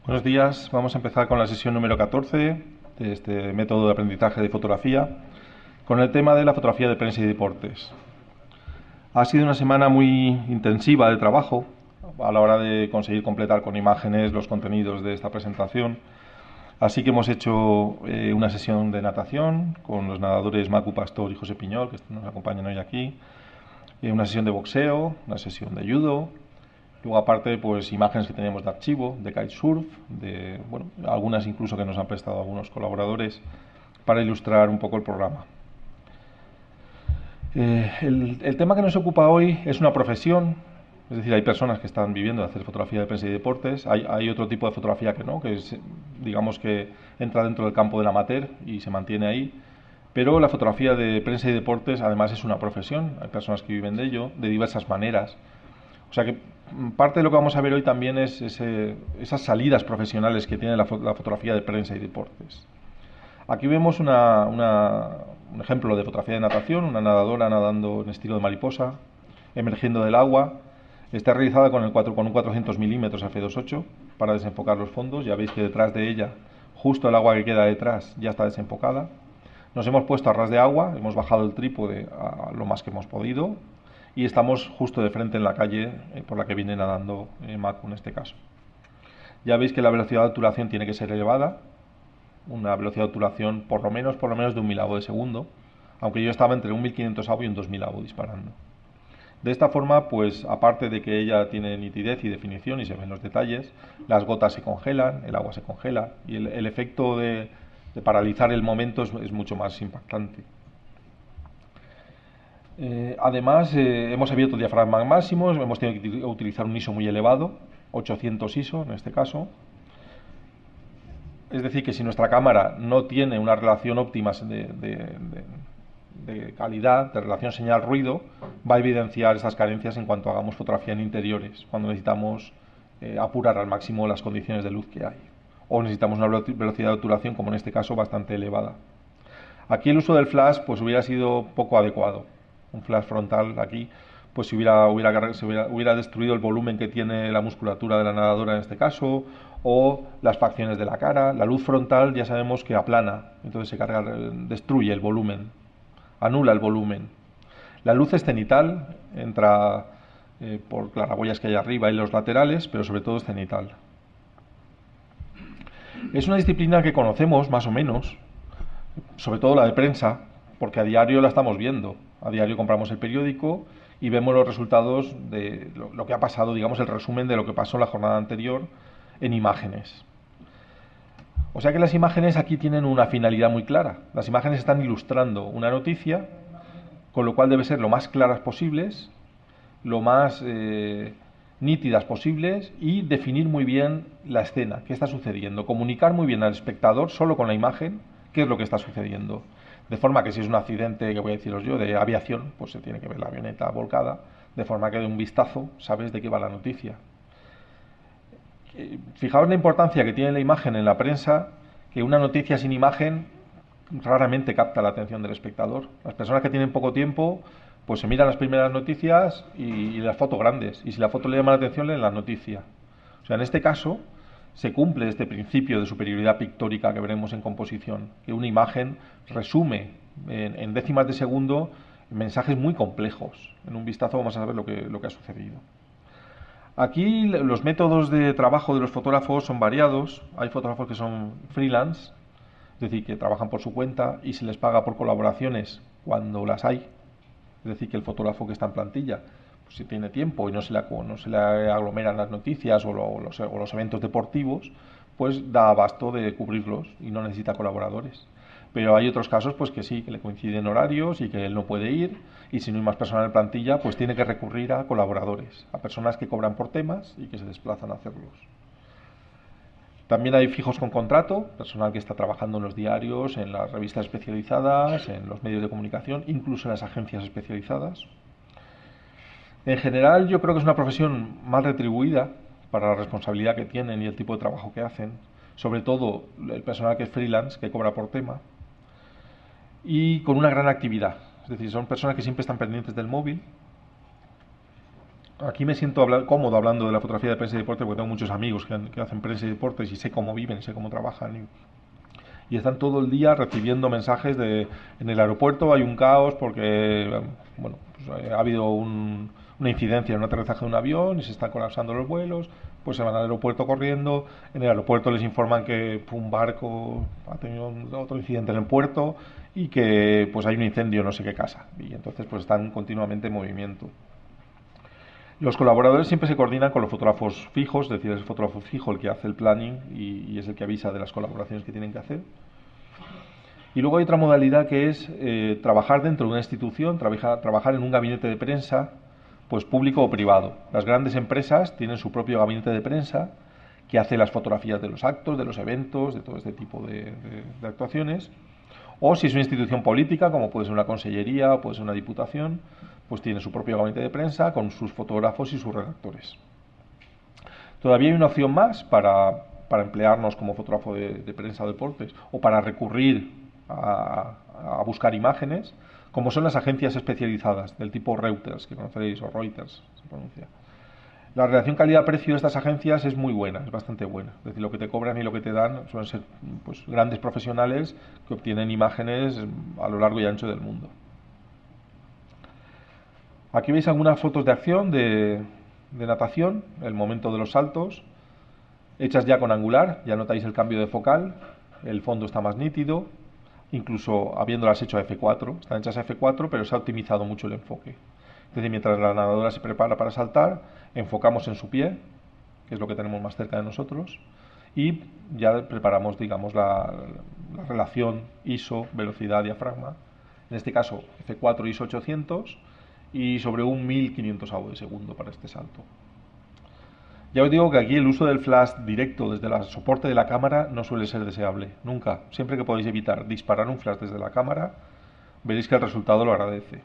Buenos días, vamos a empezar con la sesión número 14 de este método de aprendizaje de fotografía con el tema de la fotografía de prensa y deportes. Ha sido una semana muy intensiva de trabajo a la hora de conseguir completar con imágenes los contenidos de esta presentación. Así que hemos hecho una sesión de natación con los nadadores Macu Pastor y José Piñol, que nos acompañan hoy aquí, una sesión de boxeo, una sesión de judo. Luego aparte, pues imágenes que tenemos de archivo, de kitesurf, bueno, algunas incluso que nos han prestado algunos colaboradores para ilustrar un poco el programa. El tema que nos ocupa hoy es una profesión, es decir, hay personas que están viviendo de hacer fotografía de prensa y deportes, hay otro tipo de fotografía que no, que es, digamos que entra dentro del campo del amateur y se mantiene ahí, pero la fotografía de prensa y deportes además es una profesión, hay personas que viven de ello de diversas maneras. O sea que parte de lo que vamos a ver hoy también es esas salidas profesionales que tiene la fotografía de prensa y deportes. Aquí vemos un ejemplo de fotografía de natación, una nadadora nadando en estilo de mariposa, emergiendo del agua. Está realizada con un 400 milímetros f2.8 para desenfocar los fondos. Ya veis que detrás de ella, justo el agua que queda detrás, ya está desenfocada. Nos hemos puesto a ras de agua, hemos bajado el trípode a lo más que hemos podido y estamos justo de frente en la calle por la que viene nadando Macu en este caso. Ya veis que la velocidad de obturación tiene que ser elevada, una velocidad de obturación por lo menos de un milavo de segundo, aunque yo estaba entre un 1500 AVO y un 2000 AVO disparando. De esta forma, pues aparte de que ella tiene nitidez y definición y se ven los detalles, las gotas se congelan, el agua se congela y el efecto de paralizar el momento es mucho más impactante. Además, hemos abierto el diafragma máximo, hemos tenido que utilizar un ISO muy elevado, 800 ISO en este caso. Es decir, que si nuestra cámara no tiene una relación óptima de calidad, de relación señal-ruido, va a evidenciar estas carencias en cuanto hagamos fotografía en interiores, cuando necesitamos apurar al máximo las condiciones de luz que hay. O necesitamos una velocidad de obturación, como en este caso, bastante elevada. Aquí el uso del flash pues hubiera sido poco adecuado. Un flash frontal aquí pues se hubiera destruido el volumen que tiene la musculatura de la nadadora en este caso, o las facciones de la cara. La luz frontal ya sabemos que aplana, entonces destruye el volumen, anula el volumen. La luz es cenital, entra por claraboyas que hay arriba y los laterales, pero sobre todo es cenital. Es una disciplina que conocemos más o menos, sobre todo la de prensa, porque a diario la estamos viendo. A diario compramos el periódico y vemos los resultados de lo que ha pasado, digamos, el resumen de lo que pasó en la jornada anterior en imágenes. O sea que las imágenes aquí tienen una finalidad muy clara. Las imágenes están ilustrando una noticia, con lo cual debe ser lo más claras posibles, lo más nítidas posibles y definir muy bien la escena, qué está sucediendo, comunicar muy bien al espectador solo con la imagen qué es lo que está sucediendo. De forma que si es un accidente, que voy a deciros yo, de aviación, pues se tiene que ver la avioneta volcada, de forma que de un vistazo sabes de qué va la noticia. Fijaos la importancia que tiene la imagen en la prensa, que una noticia sin imagen raramente capta la atención del espectador. Las personas que tienen poco tiempo, pues se miran las primeras noticias y las fotos grandes, y si la foto le llama la atención, leen la noticia. O sea, en este caso se cumple este principio de superioridad pictórica que veremos en composición, que una imagen resume en décimas de segundo mensajes muy complejos. En un vistazo vamos a ver lo que ha sucedido. Aquí los métodos de trabajo de los fotógrafos son variados. Hay fotógrafos que son freelance, es decir, que trabajan por su cuenta y se les paga por colaboraciones cuando las hay. Es decir, que el fotógrafo que está en plantilla, pues si tiene tiempo y no se le aglomeran las noticias o los eventos deportivos, pues da abasto de cubrirlos y no necesita colaboradores. Pero hay otros casos pues que sí, que le coinciden horarios y que él no puede ir, y si no hay más personal en plantilla, pues tiene que recurrir a colaboradores, a personas que cobran por temas y que se desplazan a hacerlos. También hay fijos con contrato, personal que está trabajando en los diarios, en las revistas especializadas, en los medios de comunicación, incluso en las agencias especializadas. En general, yo creo que es una profesión mal retribuida para la responsabilidad que tienen y el tipo de trabajo que hacen, sobre todo el personal que es freelance, que cobra por tema, y con una gran actividad. Es decir, son personas que siempre están pendientes del móvil, aquí me siento cómodo hablando de la fotografía de prensa y deporte porque tengo muchos amigos que hacen prensa y deportes y sé cómo viven, sé cómo trabajan. Y están todo el día recibiendo mensajes de en el aeropuerto hay un caos porque bueno, pues, ha habido una incidencia en un aterrizaje de un avión y se están colapsando los vuelos, pues se van al aeropuerto corriendo, en el aeropuerto les informan que un barco ha tenido otro incidente en el puerto y que pues hay un incendio en no sé qué casa y entonces pues están continuamente en movimiento. Los colaboradores siempre se coordinan con los fotógrafos fijos, es decir, es el fotógrafo fijo el que hace el planning y es el que avisa de las colaboraciones que tienen que hacer. Y luego hay otra modalidad que es trabajar dentro de una institución, trabajar en un gabinete de prensa, pues público o privado. Las grandes empresas tienen su propio gabinete de prensa que hace las fotografías de los actos, de los eventos, de todo este tipo de actuaciones. O si es una institución política, como puede ser una consellería o puede ser una diputación, pues tiene su propio gabinete de prensa con sus fotógrafos y sus redactores. Todavía hay una opción más para emplearnos como fotógrafo de prensa o deportes o para recurrir a buscar imágenes, como son las agencias especializadas del tipo Reuters, que conoceréis, o Reuters se pronuncia. La relación calidad-precio de estas agencias es muy buena, es bastante buena. Es decir, lo que te cobran y lo que te dan suelen ser pues, grandes profesionales que obtienen imágenes a lo largo y ancho del mundo. Aquí veis algunas fotos de acción de natación, el momento de los saltos, hechas ya con angular, ya notáis el cambio de focal, el fondo está más nítido, incluso habiéndolas hecho a F4, están hechas a F4, pero se ha optimizado mucho el enfoque. Es decir, mientras la nadadora se prepara para saltar, enfocamos en su pie, que es lo que tenemos más cerca de nosotros, y ya preparamos, digamos, la relación ISO, velocidad, diafragma, en este caso F4 ISO 800, y sobre un 1500 AU de segundo para este salto. Ya os digo que aquí el uso del flash directo desde el soporte de la cámara no suele ser deseable, nunca. Siempre que podáis evitar disparar un flash desde la cámara, veréis que el resultado lo agradece.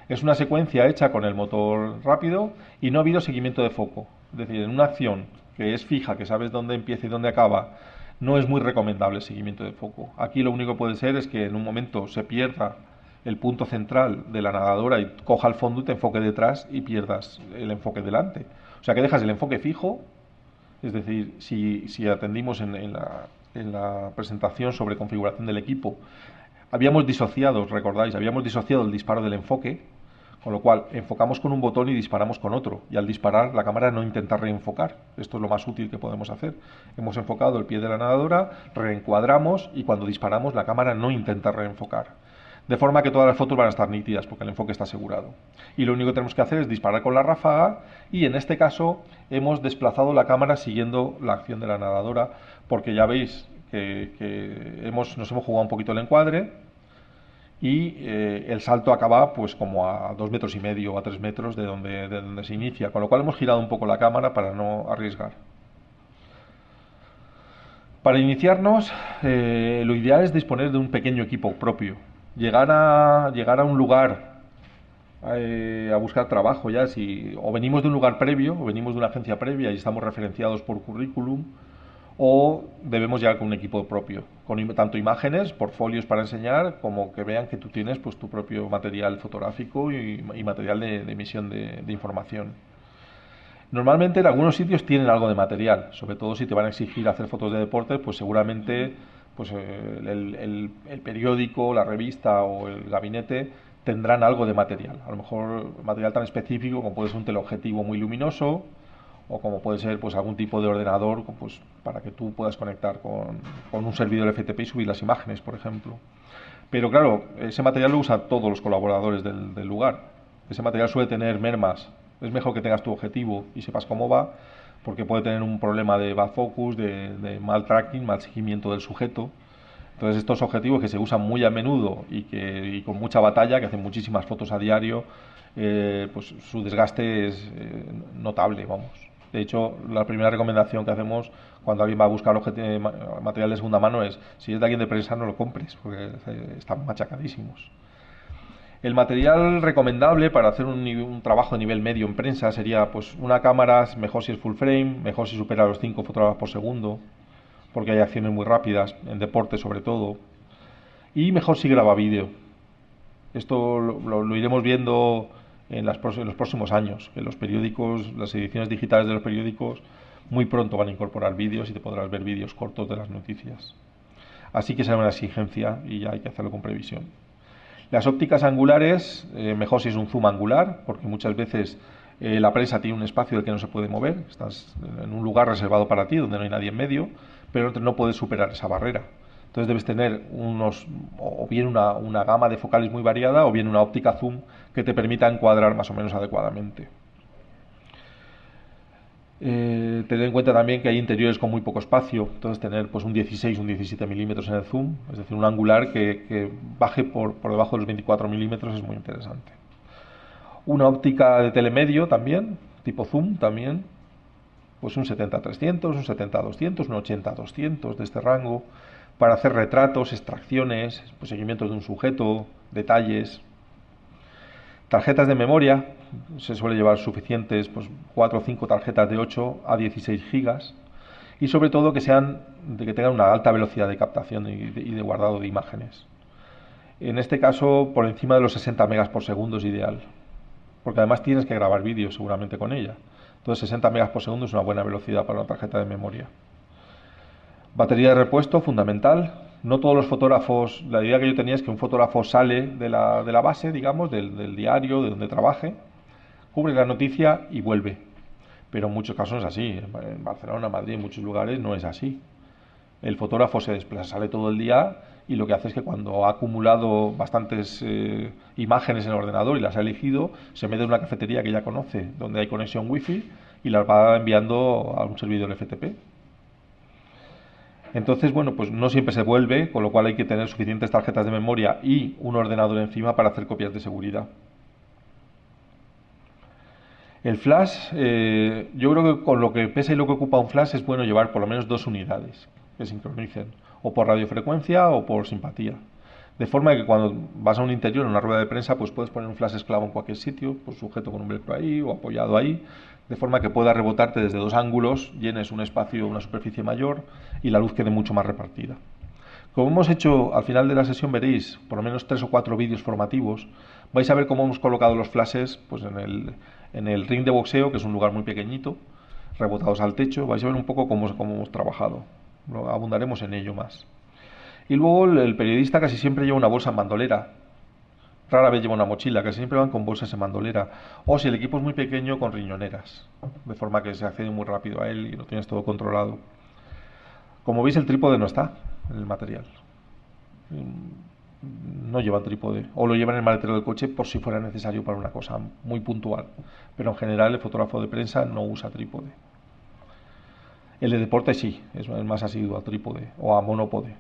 Es una secuencia hecha con el motor rápido y no ha habido seguimiento de foco. Es decir, en una acción que es fija, que sabes dónde empieza y dónde acaba, no es muy recomendable el seguimiento de foco. Aquí lo único que puede ser es que en un momento se pierda el punto central de la nadadora y coja el fondo y te enfoque detrás y pierdas el enfoque delante. O sea que dejas el enfoque fijo, es decir, si atendimos en la presentación sobre configuración del equipo, habíamos disociado, recordáis, habíamos disociado el disparo del enfoque, con lo cual enfocamos con un botón y disparamos con otro. Y al disparar la cámara no intenta reenfocar. Esto es lo más útil que podemos hacer. Hemos enfocado el pie de la nadadora, reencuadramos y cuando disparamos la cámara no intenta reenfocar. De forma que todas las fotos van a estar nítidas porque el enfoque está asegurado. Y lo único que tenemos que hacer es disparar con la ráfaga y en este caso hemos desplazado la cámara siguiendo la acción de la nadadora porque ya veis que nos hemos jugado un poquito el encuadre y el salto acaba pues como a 2,5 metros o a 3 metros de donde se inicia, con lo cual hemos girado un poco la cámara para no arriesgar. Para iniciarnos, lo ideal es disponer de un pequeño equipo propio. Llegar a un lugar a buscar trabajo ya, o venimos de un lugar previo, o venimos de una agencia previa y estamos referenciados por currículum, o debemos llegar con un equipo propio, con tanto imágenes, portfolios para enseñar, como que vean que tú tienes pues, tu propio material fotográfico y material de emisión de información. Normalmente en algunos sitios tienen algo de material, sobre todo si te van a exigir hacer fotos de deportes, pues seguramente pues, el periódico, la revista o el gabinete tendrán algo de material. A lo mejor material tan específico como puede ser un teleobjetivo muy luminoso o como puede ser pues algún tipo de ordenador pues, para que tú puedas conectar con un servidor FTP y subir las imágenes, por ejemplo. Pero claro, ese material lo usan todos los colaboradores del lugar. Ese material suele tener mermas. Es mejor que tengas tu objetivo y sepas cómo va, porque puede tener un problema de bad focus, de mal tracking, mal seguimiento del sujeto. Entonces estos objetivos que se usan muy a menudo y con mucha batalla, que hacen muchísimas fotos a diario, pues su desgaste es notable, vamos. De hecho, la primera recomendación que hacemos cuando alguien va a buscar material de segunda mano es, si es de alguien de prensa no lo compres, porque están machacadísimos. El material recomendable para hacer un trabajo de nivel medio en prensa sería pues una cámara, mejor si es full frame, mejor si supera los 5 fotogramas por segundo, porque hay acciones muy rápidas, en deporte sobre todo, y mejor si graba vídeo. Esto lo iremos viendo en los próximos años. Que los periódicos, las ediciones digitales de los periódicos, muy pronto van a incorporar vídeos y te podrás ver vídeos cortos de las noticias. Así que será una exigencia y ya hay que hacerlo con previsión. Las ópticas angulares, mejor si es un zoom angular, porque muchas veces la prensa tiene un espacio del que no se puede mover, estás en un lugar reservado para ti, donde no hay nadie en medio, pero no puedes superar esa barrera. Entonces debes tener o bien una gama de focales muy variada, o bien una óptica zoom que te permita encuadrar más o menos adecuadamente. Tener en cuenta también que hay interiores con muy poco espacio, entonces tener pues un 16, un 17 milímetros en el zoom, es decir, un angular que baje por debajo de los 24 milímetros es muy interesante. Una óptica de telemedio también, tipo zoom también, pues un 70-300, un 70-200, un 80-200 de este rango, para hacer retratos, extracciones, pues seguimientos de un sujeto, detalles. Tarjetas de memoria, se suele llevar suficientes, pues 4 o 5 tarjetas de 8 a 16 gigas, y sobre todo que tengan una alta velocidad de captación y de guardado de imágenes. En este caso, por encima de los 60 megas por segundo es ideal, porque además tienes que grabar vídeos seguramente con ella. Entonces 60 megas por segundo es una buena velocidad para una tarjeta de memoria. Batería de repuesto, fundamental. No todos los fotógrafos, la idea que yo tenía es que un fotógrafo sale de la base, digamos, del diario, de donde trabaje, cubre la noticia y vuelve. Pero en muchos casos no es así. En Barcelona, Madrid, en muchos lugares no es así. El fotógrafo se desplaza, sale todo el día y lo que hace es que cuando ha acumulado bastantes imágenes en el ordenador y las ha elegido, se mete en una cafetería que ya conoce, donde hay conexión wifi y las va enviando a un servidor FTP. Entonces, bueno, pues no siempre se vuelve, con lo cual hay que tener suficientes tarjetas de memoria y un ordenador encima para hacer copias de seguridad. El flash, yo creo que con lo que pesa y lo que ocupa un flash es bueno llevar por lo menos 2 unidades que sincronicen, o por radiofrecuencia o por simpatía. De forma que cuando vas a un interior, en una rueda de prensa, pues puedes poner un flash esclavo en cualquier sitio, pues sujeto con un velcro ahí o apoyado ahí, de forma que pueda rebotarte desde 2 ángulos, llenes un espacio, una superficie mayor y la luz quede mucho más repartida. Como hemos hecho al final de la sesión, veréis por lo menos 3 o 4 vídeos formativos. Vais a ver cómo hemos colocado los flashes pues en el ring de boxeo, que es un lugar muy pequeñito, rebotados al techo. Vais a ver un poco cómo hemos trabajado. Abundaremos en ello más. Y luego el periodista casi siempre lleva una bolsa en bandolera. Rara vez lleva una mochila, casi siempre van con bolsas en bandolera. O si el equipo es muy pequeño, con riñoneras. De forma que se accede muy rápido a él y lo tienes todo controlado. Como veis, el trípode no está en el material. No lleva trípode. O lo lleva en el maletero del coche por si fuera necesario para una cosa muy puntual. Pero en general el fotógrafo de prensa no usa trípode. El de deporte sí, es más asiduo a trípode o a monópode.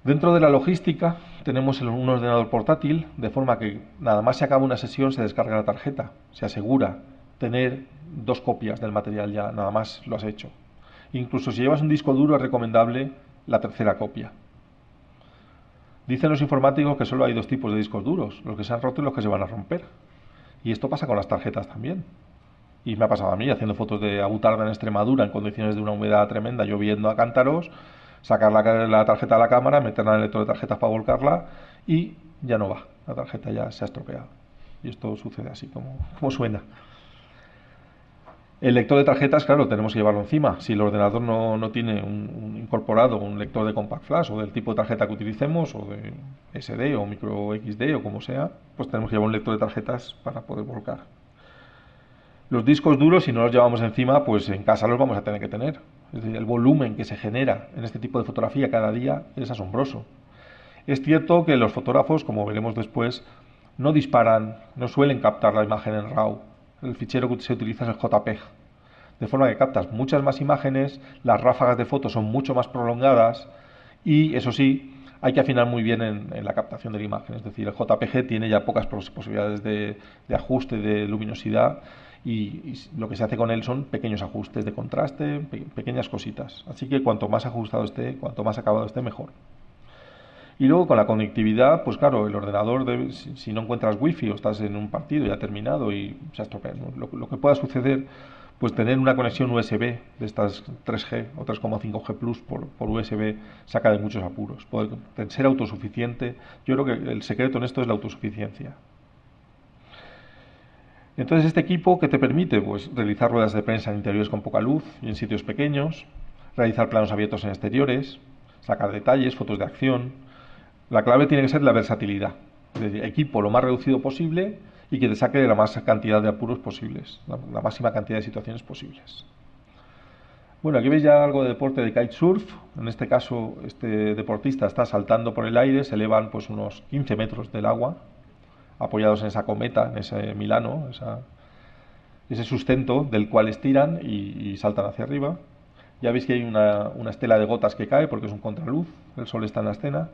Dentro de la logística tenemos un ordenador portátil, de forma que nada más se acaba una sesión se descarga la tarjeta. Se asegura tener 2 copias del material ya, nada más lo has hecho. Incluso si llevas un disco duro es recomendable la tercera copia. Dicen los informáticos que solo hay 2 tipos de discos duros, los que se han roto y los que se van a romper. Y esto pasa con las tarjetas también. Y me ha pasado a mí haciendo fotos de Abutarda en Extremadura en condiciones de una humedad tremenda, lloviendo a cántaros, sacar la tarjeta a la cámara, meterla en el lector de tarjetas para volcarla y ya no va, la tarjeta ya se ha estropeado. Y esto sucede así como suena. El lector de tarjetas, claro, tenemos que llevarlo encima. Si el ordenador no tiene incorporado un lector de compact flash o del tipo de tarjeta que utilicemos, o de SD o micro XD o como sea, pues tenemos que llevar un lector de tarjetas para poder volcar. Los discos duros, si no los llevamos encima, pues en casa los vamos a tener que tener. Es decir, el volumen que se genera en este tipo de fotografía cada día es asombroso. Es cierto que los fotógrafos, como veremos después, no disparan, no suelen captar la imagen en RAW. El fichero que se utiliza es el JPEG. De forma que captas muchas más imágenes, las ráfagas de fotos son mucho más prolongadas y, eso sí, hay que afinar muy bien en la captación de la imagen. Es decir, el JPG tiene ya pocas posibilidades de ajuste de luminosidad y lo que se hace con él son pequeños ajustes de contraste, pequeñas cositas. Así que cuanto más ajustado esté, cuanto más acabado esté, mejor. Y luego con la conectividad, pues claro, el ordenador, si no encuentras wifi o estás en un partido ya terminado y se ha estropeado, ¿no? Lo que pueda suceder, pues tener una conexión USB de estas 3G o 3,5G Plus por USB saca de muchos apuros. Poder ser autosuficiente, yo creo que el secreto en esto es la autosuficiencia. Entonces, este equipo, ¿qué te permite? Pues realizar ruedas de prensa en interiores con poca luz y en sitios pequeños, realizar planos abiertos en exteriores, sacar detalles, fotos de acción. La clave tiene que ser la versatilidad, es decir, equipo lo más reducido posible y que te saque de la más cantidad de apuros posibles, la máxima cantidad de situaciones posibles. Bueno, aquí veis ya algo de deporte de kitesurf. En este caso, este deportista está saltando por el aire, se elevan pues unos 15 metros del agua, apoyados en esa cometa, en ese Milano, ese sustento del cual estiran y saltan hacia arriba. Ya veis que hay una estela de gotas que cae porque es un contraluz, el sol está en la escena.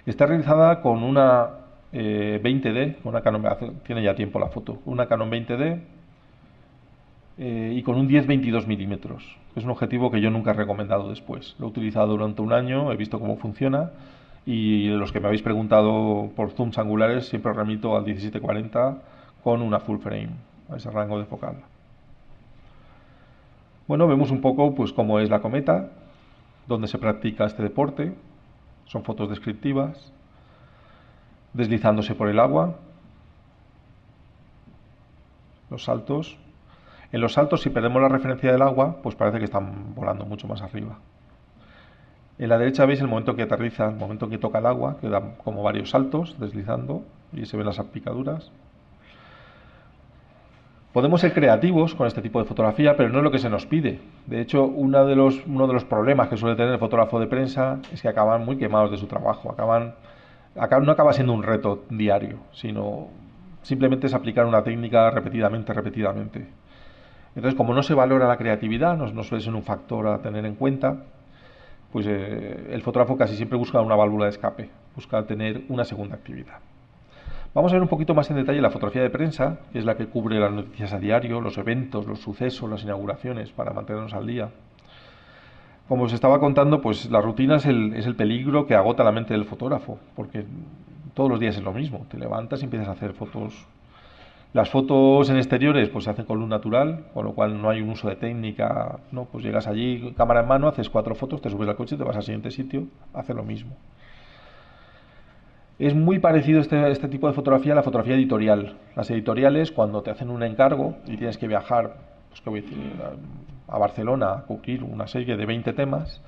Está realizada con una 20D, con una Canon, tiene ya tiempo la foto, una Canon 20D y con un 10-22 milímetros. Es un objetivo que yo nunca he recomendado después. Lo he utilizado durante un año, he visto cómo funciona y los que me habéis preguntado por zooms angulares siempre remito al 1740 con una full frame, a ese rango de focal. Bueno, vemos un poco pues cómo es la cometa, dónde se practica este deporte. Son fotos descriptivas, deslizándose por el agua, los saltos. En los saltos, si perdemos la referencia del agua, pues parece que están volando mucho más arriba. En la derecha veis el momento que aterriza, el momento que toca el agua, que da como varios saltos deslizando y se ven las salpicaduras. Podemos ser creativos con este tipo de fotografía, pero no es lo que se nos pide. De hecho, uno de los problemas que suele tener el fotógrafo de prensa es que acaban muy quemados de su trabajo. No acaba siendo un reto diario, sino simplemente es aplicar una técnica repetidamente. Entonces, como no se valora la creatividad, no suele ser un factor a tener en cuenta, pues el fotógrafo casi siempre busca una válvula de escape, busca tener una segunda actividad. Vamos a ver un poquito más en detalle la fotografía de prensa, que es la que cubre las noticias a diario, los eventos, los sucesos, las inauguraciones, para mantenernos al día. Como os estaba contando, pues la rutina es el peligro que agota la mente del fotógrafo, porque todos los días es lo mismo. Te levantas y empiezas a hacer fotos. Las fotos en exteriores pues se hacen con luz natural, con lo cual no hay un uso de técnica. No, pues llegas allí, cámara en mano, haces 4 fotos, te subes al coche, te vas al siguiente sitio, haces lo mismo. Es muy parecido este tipo de fotografía a la fotografía editorial. Las editoriales, cuando te hacen un encargo y tienes que viajar, pues qué voy a decir, a Barcelona a cubrir una serie de 20 temas,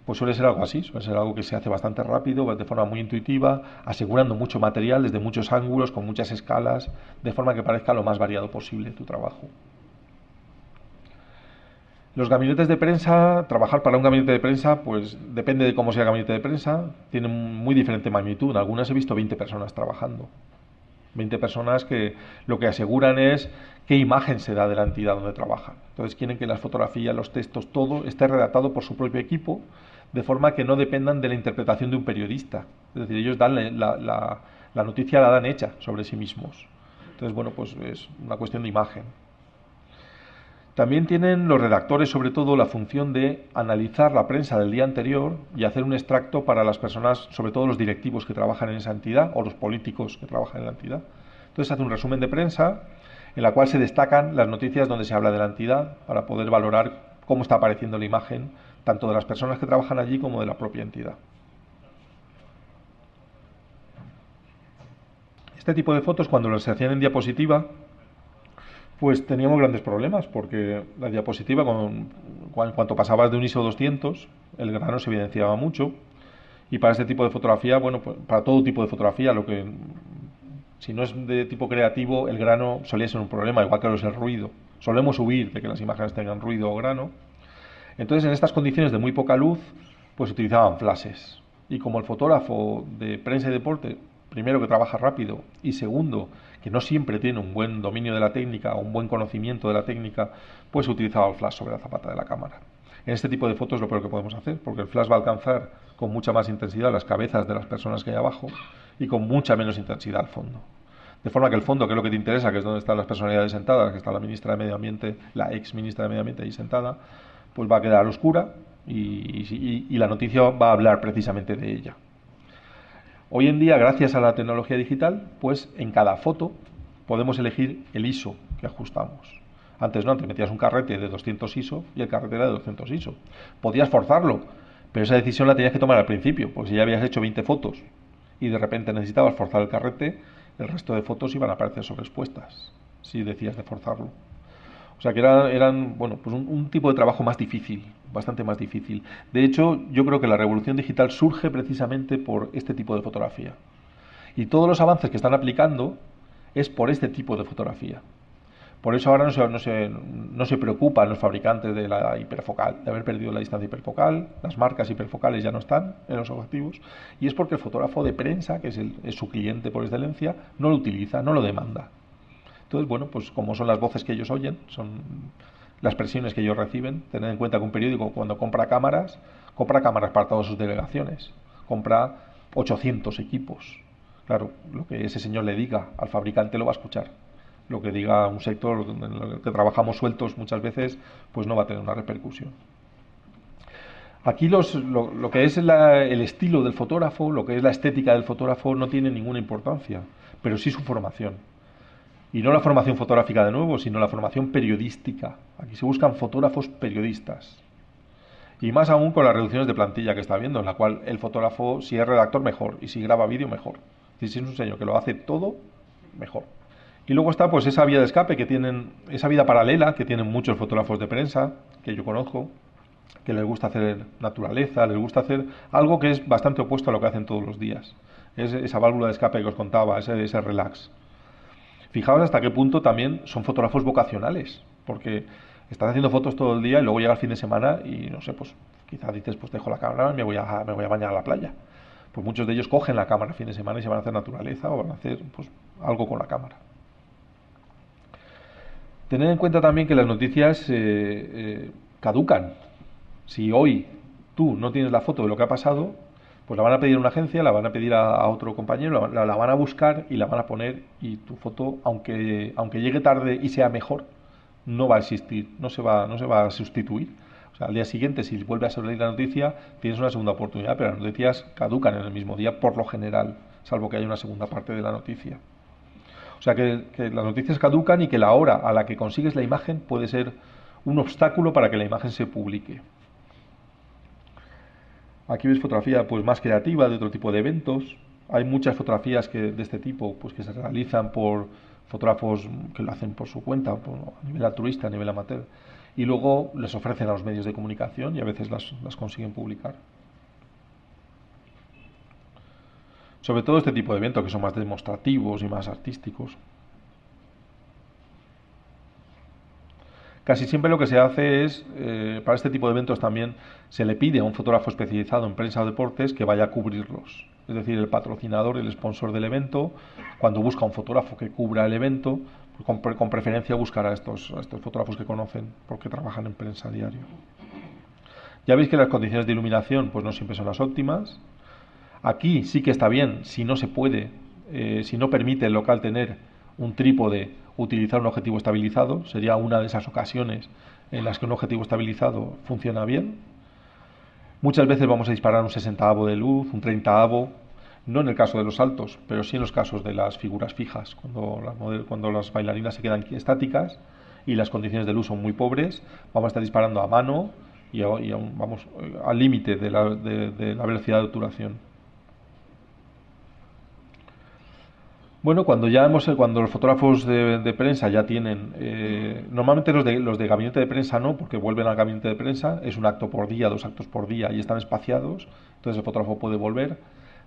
pues suele ser algo así, suele ser algo que se hace bastante rápido, de forma muy intuitiva, asegurando mucho material desde muchos ángulos, con muchas escalas, de forma que parezca lo más variado posible tu trabajo. Los gabinetes de prensa, trabajar para un gabinete de prensa, pues depende de cómo sea el gabinete de prensa, tienen muy diferente magnitud. En algunas he visto 20 personas trabajando. 20 personas que lo que aseguran es qué imagen se da de la entidad donde trabajan. Entonces quieren que las fotografías, los textos, todo esté redactado por su propio equipo, de forma que no dependan de la interpretación de un periodista. Es decir, ellos dan la noticia la dan hecha sobre sí mismos. Entonces, bueno, pues es una cuestión de imagen. También tienen los redactores, sobre todo, la función de analizar la prensa del día anterior y hacer un extracto para las personas, sobre todo los directivos que trabajan en esa entidad o los políticos que trabajan en la entidad. Entonces, hace un resumen de prensa en la cual se destacan las noticias donde se habla de la entidad para poder valorar cómo está apareciendo la imagen, tanto de las personas que trabajan allí como de la propia entidad. Este tipo de fotos, cuando se hacían en diapositiva, pues teníamos grandes problemas porque la diapositiva, en cuanto pasabas de un ISO 200, el grano se evidenciaba mucho y para este tipo de fotografía, bueno, pues para todo tipo de fotografía, si no es de tipo creativo, el grano solía ser un problema, igual que lo es el ruido. Solemos huir de que las imágenes tengan ruido o grano. Entonces, en estas condiciones de muy poca luz, pues utilizaban flashes. Y como el fotógrafo de prensa y deporte, primero que trabaja rápido y segundo que no siempre tiene un buen dominio de la técnica o un buen conocimiento de la técnica, pues utilizaba el flash sobre la zapata de la cámara. En este tipo de fotos lo peor que podemos hacer, porque el flash va a alcanzar con mucha más intensidad las cabezas de las personas que hay abajo y con mucha menos intensidad al fondo. De forma que el fondo, que es lo que te interesa, que es donde están las personalidades sentadas, que está la ministra de Medio Ambiente, la ex ministra de Medio Ambiente ahí sentada, pues va a quedar oscura y la noticia va a hablar precisamente de ella. Hoy en día, gracias a la tecnología digital, pues en cada foto podemos elegir el ISO que ajustamos. Antes no, antes metías un carrete de 200 ISO y el carrete era de 200 ISO. Podías forzarlo, pero esa decisión la tenías que tomar al principio, porque si ya habías hecho 20 fotos y de repente necesitabas forzar el carrete, el resto de fotos iban a aparecer sobreexpuestas. si decías de forzarlo. O sea que eran bueno, pues un tipo de trabajo más difícil, bastante más difícil. De hecho, yo creo que la revolución digital surge precisamente por este tipo de fotografía. Y todos los avances que están aplicando es por este tipo de fotografía. Por eso ahora no se preocupan los fabricantes de la hiperfocal, de haber perdido la distancia hiperfocal, las marcas hiperfocales ya no están en los objetivos, y es porque el fotógrafo de prensa, que es su cliente por excelencia, no lo utiliza, no lo demanda. Entonces, bueno, pues como son las voces que ellos oyen, son las presiones que ellos reciben, tened en cuenta que un periódico cuando compra cámaras para todas sus delegaciones, compra 800 equipos. Claro, lo que ese señor le diga al fabricante lo va a escuchar. Lo que diga un sector en el que trabajamos sueltos muchas veces, pues no va a tener una repercusión. Aquí lo que es el estilo del fotógrafo, lo que es la estética del fotógrafo, no tiene ninguna importancia, pero sí su formación. Y no la formación fotográfica de nuevo, sino la formación periodística. Aquí se buscan fotógrafos periodistas. Y más aún con las reducciones de plantilla que está habiendo, en la cual el fotógrafo, si es redactor, mejor. Y si graba vídeo, mejor. Si es un señor que lo hace todo, mejor. Y luego está pues esa vía de escape que tienen, esa vida paralela que tienen muchos fotógrafos de prensa, que yo conozco, que les gusta hacer naturaleza, les gusta hacer algo que es bastante opuesto a lo que hacen todos los días. Es esa válvula de escape que os contaba, ese relax. Fijaos hasta qué punto también son fotógrafos vocacionales, porque estás haciendo fotos todo el día y luego llega el fin de semana y no sé, pues quizás dices, pues dejo la cámara y me voy a bañar a la playa. Pues muchos de ellos cogen la cámara el fin de semana y se van a hacer naturaleza o van a hacer pues algo con la cámara. Tened en cuenta también que las noticias caducan. Si hoy tú no tienes la foto de lo que ha pasado, pues la van a pedir a una agencia, la van a pedir a otro compañero, la van a buscar y la van a poner y tu foto, aunque llegue tarde y sea mejor, no va a existir, no se va a sustituir. O sea, al día siguiente, si vuelve a salir la noticia, tienes una segunda oportunidad, pero las noticias caducan en el mismo día por lo general, salvo que haya una segunda parte de la noticia. O sea que las noticias caducan y que la hora a la que consigues la imagen puede ser un obstáculo para que la imagen se publique. Aquí ves fotografía pues más creativa de otro tipo de eventos. Hay muchas fotografías de este tipo pues que se realizan por fotógrafos que lo hacen por su cuenta, a nivel altruista, a nivel amateur. Y luego les ofrecen a los medios de comunicación y a veces las consiguen publicar. Sobre todo este tipo de eventos que son más demostrativos y más artísticos. Casi siempre lo que se hace es, para este tipo de eventos también, se le pide a un fotógrafo especializado en prensa o deportes que vaya a cubrirlos. Es decir, el patrocinador, el sponsor del evento, cuando busca un fotógrafo que cubra el evento, con preferencia buscará a estos fotógrafos que conocen porque trabajan en prensa a diario. Ya veis que las condiciones de iluminación pues no siempre son las óptimas. Aquí sí que está bien, si no se puede, si no permite el local tener un trípode, utilizar un objetivo estabilizado, sería una de esas ocasiones en las que un objetivo estabilizado funciona bien. Muchas veces vamos a disparar un 60avo de luz, un 30avo, no en el caso de los saltos, pero sí en los casos de las figuras fijas, cuando las bailarinas se quedan estáticas y las condiciones de luz son muy pobres, vamos a estar disparando a mano y vamos al límite de la velocidad de obturación. Bueno, cuando los fotógrafos de prensa ya tienen, normalmente los de gabinete de prensa no, porque vuelven al gabinete de prensa, es un acto por día, 2 actos por día y están espaciados, entonces el fotógrafo puede volver,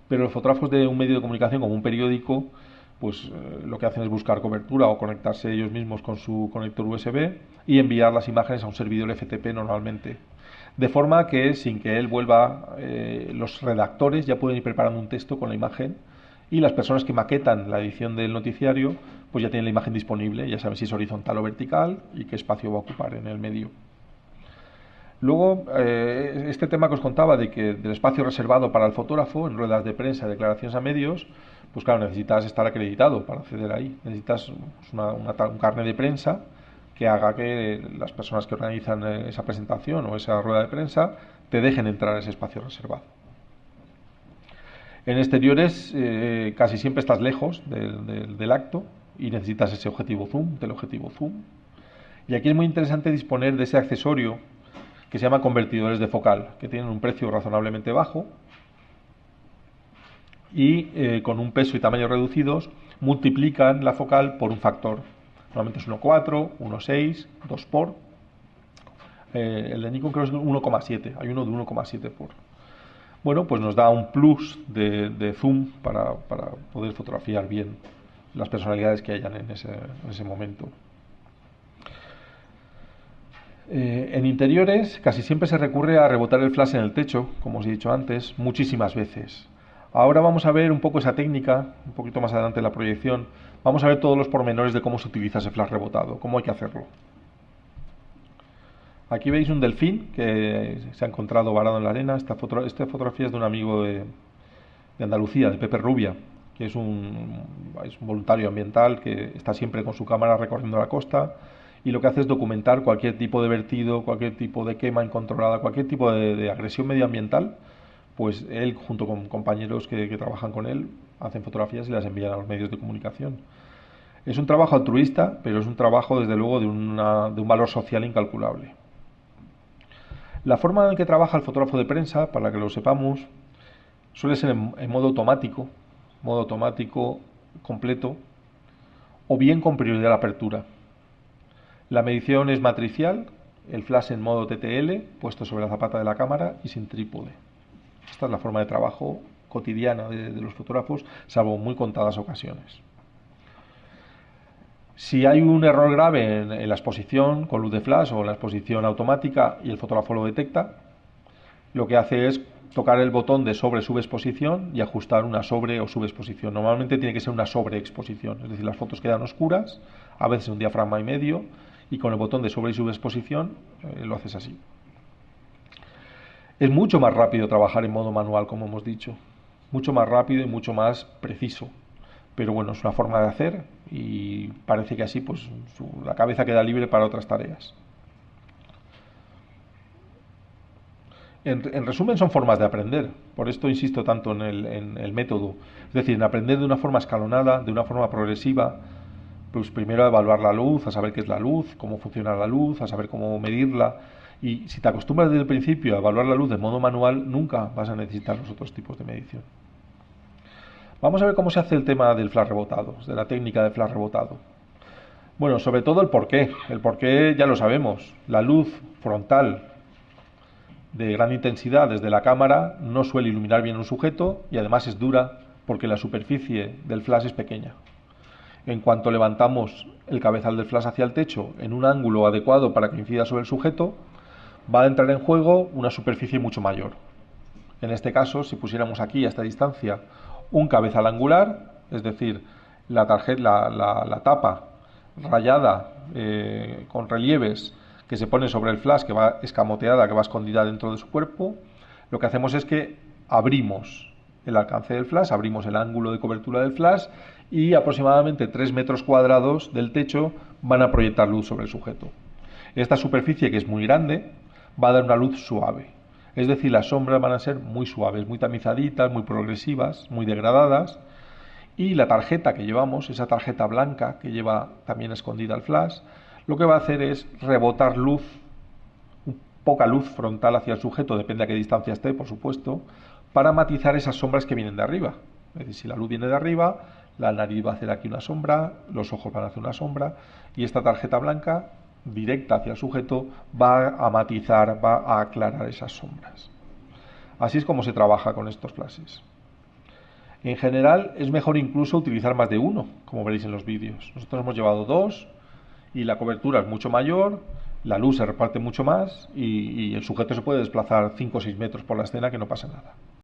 pero los fotógrafos de un medio de comunicación como un periódico, pues lo que hacen es buscar cobertura o conectarse ellos mismos con su conector USB y enviar las imágenes a un servidor FTP normalmente. De forma que sin que él vuelva, los redactores ya pueden ir preparando un texto con la imagen y las personas que maquetan la edición del noticiario pues ya tienen la imagen disponible, ya saben si es horizontal o vertical y qué espacio va a ocupar en el medio. Luego, este tema que os contaba del espacio reservado para el fotógrafo en ruedas de prensa, declaraciones a medios, pues claro, necesitas estar acreditado para acceder ahí. Necesitas un carnet de prensa que haga que las personas que organizan esa presentación o esa rueda de prensa te dejen entrar a ese espacio reservado. En exteriores casi siempre estás lejos del acto y necesitas ese objetivo zoom, teleobjetivo zoom. Y aquí es muy interesante disponer de ese accesorio que se llama convertidores de focal, que tienen un precio razonablemente bajo y con un peso y tamaño reducidos multiplican la focal por un factor. Normalmente es 1.4, 1.6, 2 por. El de Nikon creo que es 1,7. Hay uno de 1,7 por. Bueno, pues nos da un plus de zoom para poder fotografiar bien las personalidades que hayan en ese momento. En interiores casi siempre se recurre a rebotar el flash en el techo, como os he dicho antes, muchísimas veces. Ahora vamos a ver un poco esa técnica, un poquito más adelante en la proyección. Vamos a ver todos los pormenores de cómo se utiliza ese flash rebotado, cómo hay que hacerlo. Aquí veis un delfín que se ha encontrado varado en la arena. Esta fotografía es de un amigo de Andalucía, de Pepe Rubia, que es un voluntario ambiental que está siempre con su cámara recorriendo la costa y lo que hace es documentar cualquier tipo de vertido, cualquier tipo de quema incontrolada, cualquier tipo de agresión medioambiental. Pues él, junto con compañeros que trabajan con él, hacen fotografías y las envían a los medios de comunicación. Es un trabajo altruista, pero es un trabajo, desde luego, de un valor social incalculable. La forma en que trabaja el fotógrafo de prensa, para que lo sepamos, suele ser en modo automático completo, o bien con prioridad de apertura. La medición es matricial, el flash en modo TTL, puesto sobre la zapata de la cámara y sin trípode. Esta es la forma de trabajo cotidiana de los fotógrafos, salvo muy contadas ocasiones. Si hay un error grave en la exposición con luz de flash o en la exposición automática y el fotógrafo lo detecta, lo que hace es tocar el botón de sobre-subexposición y ajustar una sobre o subexposición. Normalmente tiene que ser una sobreexposición, es decir, las fotos quedan oscuras, a veces un diafragma y medio, y con el botón de sobre y subexposición lo haces así. Es mucho más rápido trabajar en modo manual, como hemos dicho, mucho más rápido y mucho más preciso. Pero bueno, es una forma de hacer y parece que así pues la cabeza queda libre para otras tareas. En resumen, son formas de aprender. Por esto insisto tanto en el método. Es decir, en aprender de una forma escalonada, de una forma progresiva. Pues primero a evaluar la luz, a saber qué es la luz, cómo funciona la luz, a saber cómo medirla. Y si te acostumbras desde el principio a evaluar la luz de modo manual, nunca vas a necesitar los otros tipos de medición. Vamos a ver cómo se hace el tema del flash rebotado, de la técnica de flash rebotado. Bueno, sobre todo el porqué. El porqué ya lo sabemos. La luz frontal de gran intensidad desde la cámara no suele iluminar bien un sujeto y además es dura porque la superficie del flash es pequeña. En cuanto levantamos el cabezal del flash hacia el techo en un ángulo adecuado para que incida sobre el sujeto, va a entrar en juego una superficie mucho mayor. En este caso, si pusiéramos aquí a esta distancia un cabezal angular, es decir, la tapa rayada con relieves que se pone sobre el flash, que va escamoteada, que va escondida dentro de su cuerpo, lo que hacemos es que abrimos el alcance del flash, abrimos el ángulo de cobertura del flash y aproximadamente 3 metros cuadrados del techo van a proyectar luz sobre el sujeto. Esta superficie, que es muy grande, va a dar una luz suave. Es decir, las sombras van a ser muy suaves, muy tamizaditas, muy progresivas, muy degradadas. Y la tarjeta que llevamos, esa tarjeta blanca que lleva también escondida el flash, lo que va a hacer es rebotar luz, poca luz frontal hacia el sujeto, depende a qué distancia esté, por supuesto, para matizar esas sombras que vienen de arriba. Es decir, si la luz viene de arriba, la nariz va a hacer aquí una sombra, los ojos van a hacer una sombra, y esta tarjeta blanca directa hacia el sujeto va a matizar, va a aclarar esas sombras. Así es como se trabaja con estos flashes. En general es mejor incluso utilizar más de uno, como veréis en los vídeos. Nosotros hemos llevado 2 y la cobertura es mucho mayor, la luz se reparte mucho más y el sujeto se puede desplazar 5 o 6 metros por la escena, que no pasa nada.